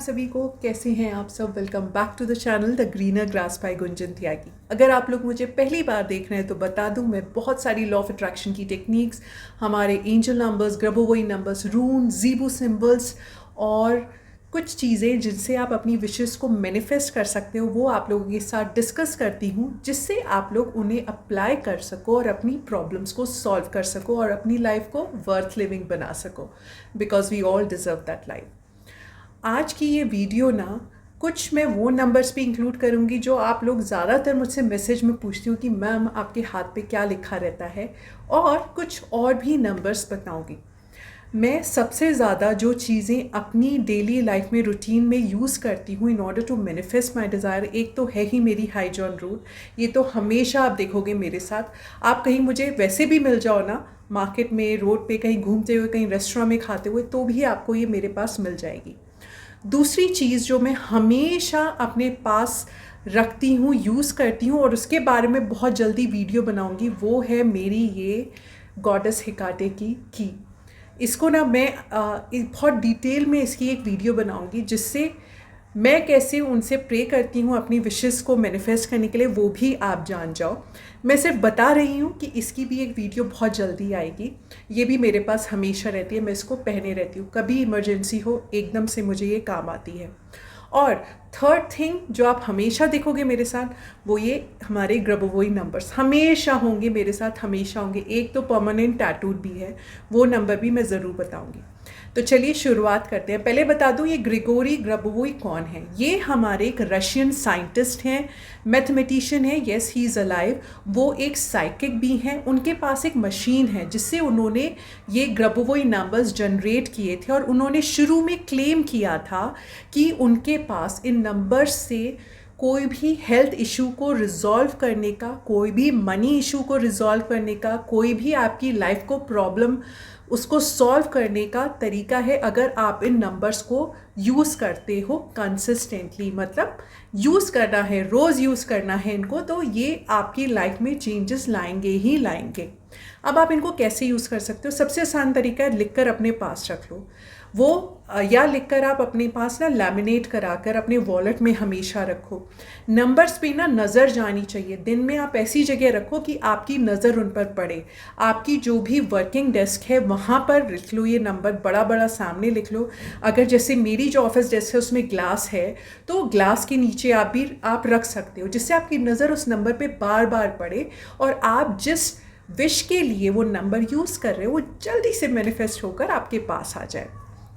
सभी को, कैसे हैं आप सब। Welcome back to the channel the greener grass by Gunjan Tyagi. अगर आप लोग मुझे पहली बार देख रहे हैं तो बता दूं, मैं बहुत सारी लॉ ऑफ अट्रैक्शन की टेक्निक्स, हमारे एंजल नंबर्स, ग्रबोवोई नंबर्स, रून, जीबू सिंबल्स और कुछ चीज़ें जिनसे आप अपनी विशेस को मैनिफेस्ट कर सकते हो, वो आप लोगों के साथ डिस्कस करती हूँ, जिससे आप लोग उन्हें अप्लाई कर सको और अपनी प्रॉब्लम्स को सॉल्व कर सको और अपनी लाइफ को वर्थ लिविंग बना सको, because we all deserve that life. आज की ये वीडियो ना, कुछ मैं वो नंबर्स भी इंक्लूड करूँगी जो आप लोग ज़्यादातर मुझसे मैसेज में पूछती हो कि मैम आपके हाथ पे क्या लिखा रहता है, और कुछ और भी नंबर्स बताऊँगी। मैं सबसे ज़्यादा जो चीज़ें अपनी डेली लाइफ में रूटीन में यूज़ करती हूँ in order to manifest my desire, एक तो है ही मेरी हाई जॉन रूल। ये तो हमेशा आप देखोगे मेरे साथ। आप कहीं मुझे वैसे भी मिल जाओ ना, मार्केट में, रोड पे कहीं घूमते हुए, कहीं रेस्टोरेंट में खाते हुए, तो भी आपको ये मेरे पास मिल जाएगी। दूसरी चीज़ जो मैं हमेशा अपने पास रखती हूँ, यूज़ करती हूँ, और उसके बारे में बहुत जल्दी वीडियो बनाऊँगी, वो है मेरी ये गॉडेस हेकाटे की। इसको ना मैं बहुत डिटेल में इसकी एक वीडियो बनाऊँगी, जिससे मैं कैसे उनसे प्रे करती हूँ अपनी विशेस को मैनिफेस्ट करने के लिए, वो भी आप जान जाओ। मैं सिर्फ बता रही हूँ कि इसकी भी एक वीडियो बहुत जल्दी आएगी। ये भी मेरे पास हमेशा रहती है, मैं इसको पहने रहती हूँ, कभी इमरजेंसी हो एकदम से मुझे ये काम आती है। और थर्ड थिंग जो आप हमेशा देखोगे मेरे साथ, वो ये हमारे ग्रबोवोई नंबर्स हमेशा होंगे मेरे साथ, हमेशा होंगे। एक तो परमानेंट टैटूड भी है, वो नंबर भी मैं ज़रूर बताऊंगी। तो चलिए शुरुआत करते हैं। पहले बता दूं, ये ग्रिगोरी ग्रबोवोई कौन है। ये हमारे एक रशियन साइंटिस्ट हैं, मैथमेटिशियन है। Yes, he is alive. वो एक साइकिक भी हैं। उनके पास एक मशीन है जिससे उन्होंने ये ग्रबोवोई नंबर्स जनरेट किए थे, और उन्होंने शुरू में क्लेम किया था कि उनके पास इन नंबर्स से कोई भी हेल्थ इशू को रिजॉल्व करने का, कोई भी मनी इशू को रिजॉल्व करने का, कोई भी आपकी लाइफ को प्रॉब्लम उसको सॉल्व करने का तरीका है, अगर आप इन नंबर्स को यूज़ करते हो कंसिस्टेंटली। मतलब यूज़ करना है, रोज़ यूज़ करना है इनको, तो ये आपकी लाइफ में चेंजेस लाएंगे ही लाएंगे। अब आप इनको कैसे यूज़ कर सकते हो? सबसे आसान तरीका है, लिखकर अपने पास रख लो वो, या लिखकर आप अपने पास ना लैमिनेट कराकर अपने वॉलेट में हमेशा रखो। नंबर्स पे ना नज़र जानी चाहिए। दिन में आप ऐसी जगह रखो कि आपकी नज़र उन पर पड़े। आपकी जो भी वर्किंग डेस्क है वहाँ पर लिख लो ये नंबर, बड़ा बड़ा सामने लिख लो। अगर जैसे मेरी जो ऑफिस डेस्क है उसमें ग्लास है, तो ग्लास के नीचे आप रख सकते हो, जिससे आपकी नज़र उस नंबर पे बार बार पड़े, और आप जिस विश के लिए वो नंबर यूज़ कर रहे हो वो जल्दी से मैनिफेस्ट होकर आपके पास आ जाए।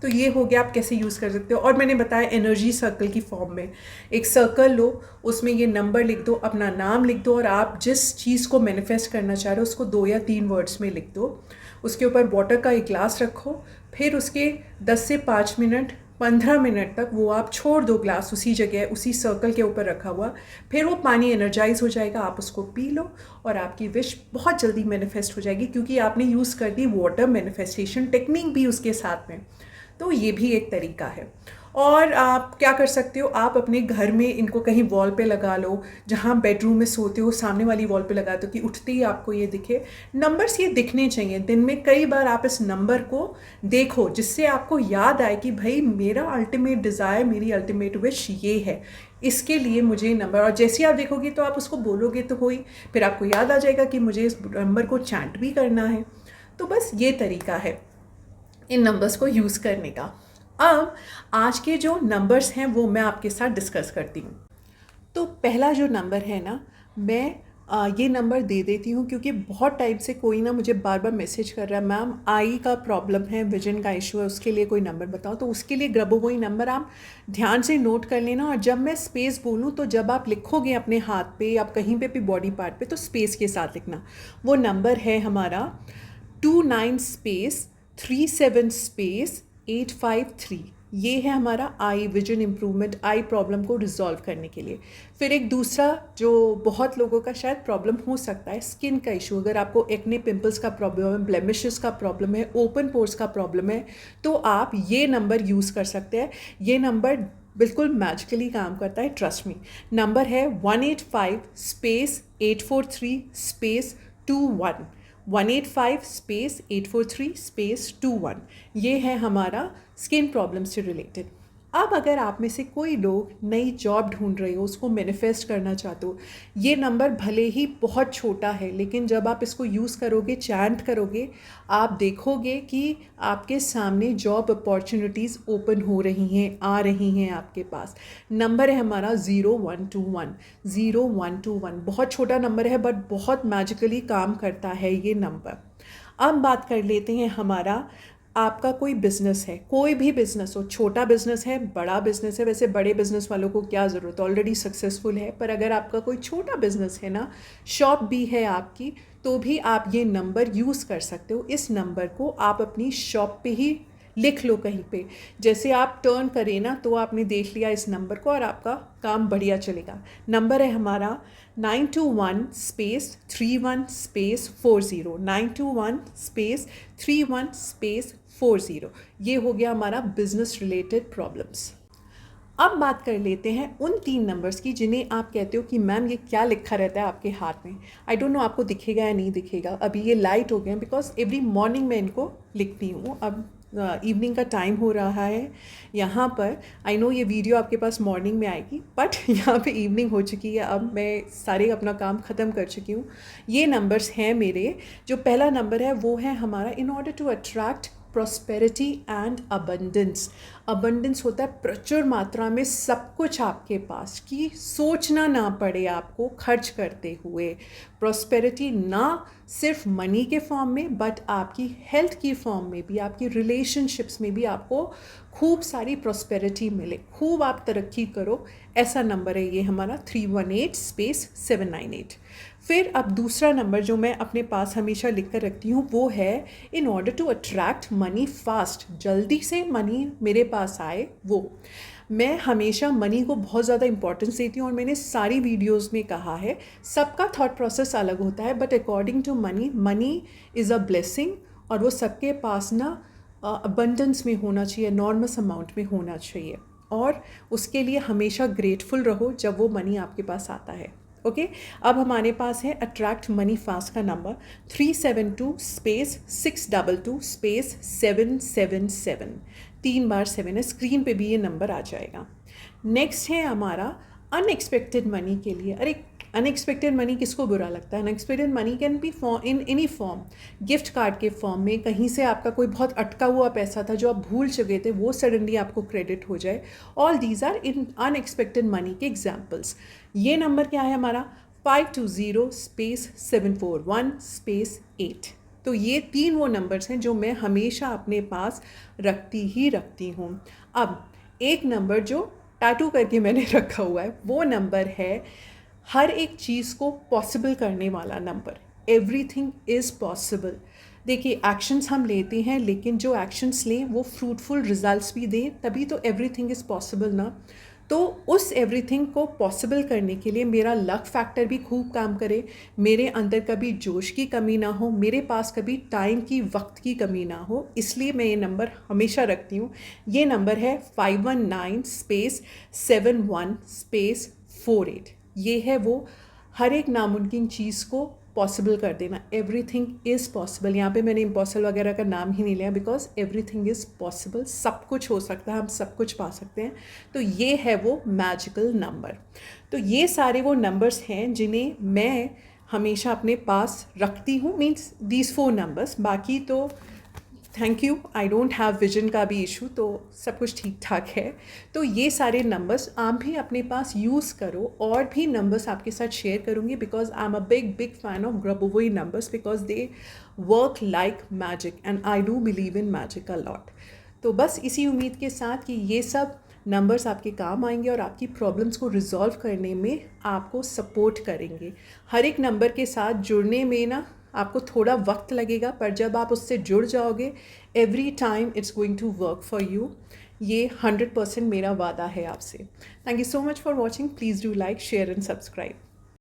तो ये हो गया आप कैसे यूज़ कर सकते हो। और मैंने बताया एनर्जी सर्कल की फॉर्म में, एक सर्कल लो, उसमें ये नंबर लिख दो, अपना नाम लिख दो, और आप जिस चीज़ को मैनिफेस्ट करना चाह रहे हो उसको 2 या 3 वर्ड्स में लिख दो। उसके ऊपर वाटर का एक ग्लास रखो, फिर उसके 10 से 5 मिनट, 15 मिनट तक वो आप छोड़ दो ग्लास उसी जगह, उसी सर्कल के ऊपर रखा हुआ। फिर वो पानी एनर्जाइज हो जाएगा, आप उसको पी लो, और आपकी विश बहुत जल्दी मैनिफेस्ट हो जाएगी, क्योंकि आपने यूज़ कर दी वाटर मैनिफेस्टेशन टेक्निक भी उसके साथ में। तो ये भी एक तरीका है। और आप क्या कर सकते हो, आप अपने घर में इनको कहीं वॉल पे लगा लो, जहाँ बेडरूम में सोते हो सामने वाली वॉल पे लगा दो कि उठते ही आपको ये दिखे। नंबर्स ये दिखने चाहिए दिन में कई बार, आप इस नंबर को देखो, जिससे आपको याद आए कि भाई मेरा अल्टीमेट डिज़ायर, मेरी अल्टीमेट विश ये है, इसके लिए मुझे नंबर। और जैसे आप देखोगे तो आप उसको बोलोगे तो कोई, फिर आपको याद आ जाएगा कि मुझे इस नंबर को चैंट भी करना है। तो बस ये तरीका है इन नंबर्स को यूज़ करने का। अब आज के जो नंबर्स हैं वो मैं आपके साथ डिस्कस करती हूँ। तो पहला जो नंबर है ना, मैं ये नंबर दे देती हूँ, क्योंकि बहुत टाइम से कोई ना मुझे बार बार मैसेज कर रहा है, मैम आई का प्रॉब्लम है, विजन का इशू है, उसके लिए कोई नंबर बताओ। तो उसके लिए ग्रबोवोई नंबर आप ध्यान से नोट कर लेना, और जब मैं स्पेस बोलूँ तो जब आप लिखोगे अपने हाथ पे या कहीं पे भी बॉडी पार्ट पे, तो स्पेस के साथ लिखना। वो नंबर है हमारा 29 स्पेस 37 स्पेस 853। ये है हमारा आई विजन इम्प्रूवमेंट, आई प्रॉब्लम को रिजॉल्व करने के लिए। फिर एक दूसरा जो बहुत लोगों का शायद प्रॉब्लम हो सकता है, स्किन का इशू। अगर आपको एक्ने पिंपल्स का प्रॉब्लम है, ब्लेमिशेस का प्रॉब्लम है, ओपन पोर्स का प्रॉब्लम है, तो आप ये नंबर यूज़ कर सकते हैं। ये नंबर बिल्कुल मैजिकली काम करता है, ट्रस्ट मी। नंबर है 185 स्पेस 843 स्पेस 21। 185 space 843 space 21। ये है हमारा स्किन प्रॉब्लम से रिलेटेड। अब अगर आप में से कोई लोग नई जॉब ढूंढ रहे हो, उसको मैनिफेस्ट करना चाहते हो, ये नंबर भले ही बहुत छोटा है लेकिन जब आप इसको यूज़ करोगे, चैंट करोगे, आप देखोगे कि आपके सामने जॉब अपॉर्चुनिटीज़ ओपन हो रही हैं, आ रही हैं आपके पास। नंबर है हमारा 0121, 0121। बहुत छोटा नंबर है बट बहुत मैजिकली काम करता है ये नंबर। अब बात कर लेते हैं हमारा, आपका कोई बिज़नेस है, कोई भी बिज़नेस हो, छोटा बिज़नेस है, बड़ा बिज़नेस है, वैसे बड़े बिज़नेस वालों को क्या ज़रूरत, ऑलरेडी सक्सेसफुल है, पर अगर आपका कोई छोटा बिज़नेस है ना, शॉप भी है आपकी, तो भी आप ये नंबर यूज़ कर सकते हो। इस नंबर को आप अपनी शॉप पे ही लिख लो कहीं पे, जैसे आप टर्न करें ना तो आपने देख लिया इस नंबर को और आपका काम बढ़िया चलेगा। नंबर है हमारा 921 स्पेस 31 स्पेस 40, 921 स्पेस 31 स्पेस 40। ये हो गया हमारा बिजनेस रिलेटेड प्रॉब्लम्स। अब बात कर लेते हैं उन 3 नंबर्स की जिन्हें आप कहते हो कि मैम ये क्या लिखा रहता है आपके हाथ में। आई डोंट नो आपको दिखेगा या नहीं दिखेगा, अभी ये लाइट हो गए बिकॉज एवरी मॉर्निंग मैं इनको लिखती हूँ। अब इवनिंग का टाइम हो रहा है यहाँ पर। आई नो ये वीडियो आपके पास मॉर्निंग में आएगी बट यहाँ पे इवनिंग हो चुकी है, अब मैं सारे अपना काम ख़त्म कर चुकी हूँ। ये नंबर्स हैं मेरे। जो पहला नंबर है वो है हमारा in order to attract prosperity and abundance. Abundance होता है प्रचुर मात्रा में सब कुछ आपके पास, कि सोचना ना पड़े आपको खर्च करते हुए। प्रॉस्पेरिटी ना सिर्फ मनी के फॉर्म में बट आपकी हेल्थ की फॉर्म में भी, आपकी रिलेशनशिप्स में भी आपको खूब सारी प्रॉस्पेरिटी मिले, खूब आप तरक्की करो। ऐसा नंबर है ये हमारा 318 स्पेस 798। फिर अब दूसरा नंबर जो मैं अपने पास हमेशा लिख कर रखती हूँ वो है in order to attract money fast, जल्दी से मनी मेरे पास आए वो। मैं हमेशा मनी को बहुत ज़्यादा इंपॉर्टेंस देती हूँ और मैंने सारी वीडियोस में कहा है सबका थॉट प्रोसेस अलग होता है but according to money, money is a blessing और वो सबके पास ना अबंडेंस में होना चाहिए, नॉर्मस अमाउंट में होना चाहिए और उसके लिए हमेशा ग्रेटफुल रहो जब वो मनी आपके पास आता है। ओके अब हमारे पास है अट्रैक्ट मनी फास्ट का नंबर 372 स्पेस 622 स्पेस 777। 3 बार 7 है, स्क्रीन पे भी ये नंबर आ जाएगा। नेक्स्ट है हमारा अनएक्सपेक्टेड मनी के लिए। अरे अनएक्सपेक्टेड मनी किसको बुरा लगता है? Unexpected money can be in any form, gift card के फॉर्म में, कहीं से आपका कोई बहुत अटका हुआ पैसा था जो आप भूल चुके थे वो सडनली आपको क्रेडिट हो जाए। All these are in unexpected money के एग्जाम्पल्स। ये नंबर क्या है हमारा 520 स्पेस 741 स्पेस 8। तो ये 3 वो नंबर्स हैं जो मैं हमेशा अपने पास रखती हूँ। अब एक नंबर जो टैटू करके मैंने रखा हुआ है वो नंबर है हर एक चीज़ को पॉसिबल करने वाला नंबर। Everything is possible. देखिए एक्शंस हम लेते हैं लेकिन जो एक्शंस लें वो फ्रूटफुल रिजल्ट्स भी दें, तभी तो एवरीथिंग इज़ पॉसिबल ना। तो उस एवरीथिंग को पॉसिबल करने के लिए मेरा लक फैक्टर भी खूब काम करे, मेरे अंदर कभी जोश की कमी ना हो, मेरे पास कभी टाइम की वक्त की कमी ना हो, इसलिए मैं ये नंबर हमेशा रखती हूँ। ये नंबर है 519 स्पेस 71 स्पेस 48। ये है वो हर एक नामुमकिन चीज़ को पॉसिबल कर देना। Everything is possible. यहाँ पे मैंने इम्पॉसिबल वगैरह का नाम ही नहीं लिया बिकॉज एवरीथिंग इज़ पॉसिबल। सब कुछ हो सकता है, हम सब कुछ पा सकते हैं। तो ये है वो मैजिकल नंबर। तो ये सारे वो नंबर्स हैं जिन्हें मैं हमेशा अपने पास रखती हूँ, मीन्स दीज 4 नंबर्स। बाकी तो thank you, I don't have vision का भी इशू, तो सब कुछ ठीक ठाक है। तो ये सारे नंबर्स आप भी अपने पास यूज़ करो और भी नंबर्स आपके साथ शेयर करूँगी because I am a big fan of Grabovoi numbers because they work like magic and I do believe in magic a lot. तो बस इसी उम्मीद के साथ कि ये सब नंबर्स आपके काम आएंगे और आपकी प्रॉब्लम्स को रिजॉल्व करने में आपको सपोर्ट करेंगे। हर एक नंबर के साथ जुड़ने में ना आपको थोड़ा वक्त लगेगा पर जब आप उससे जुड़ जाओगे every time it's going to work for you. ये 100% मेरा वादा है आपसे। Thank you so much for watching. Please do like, share and subscribe.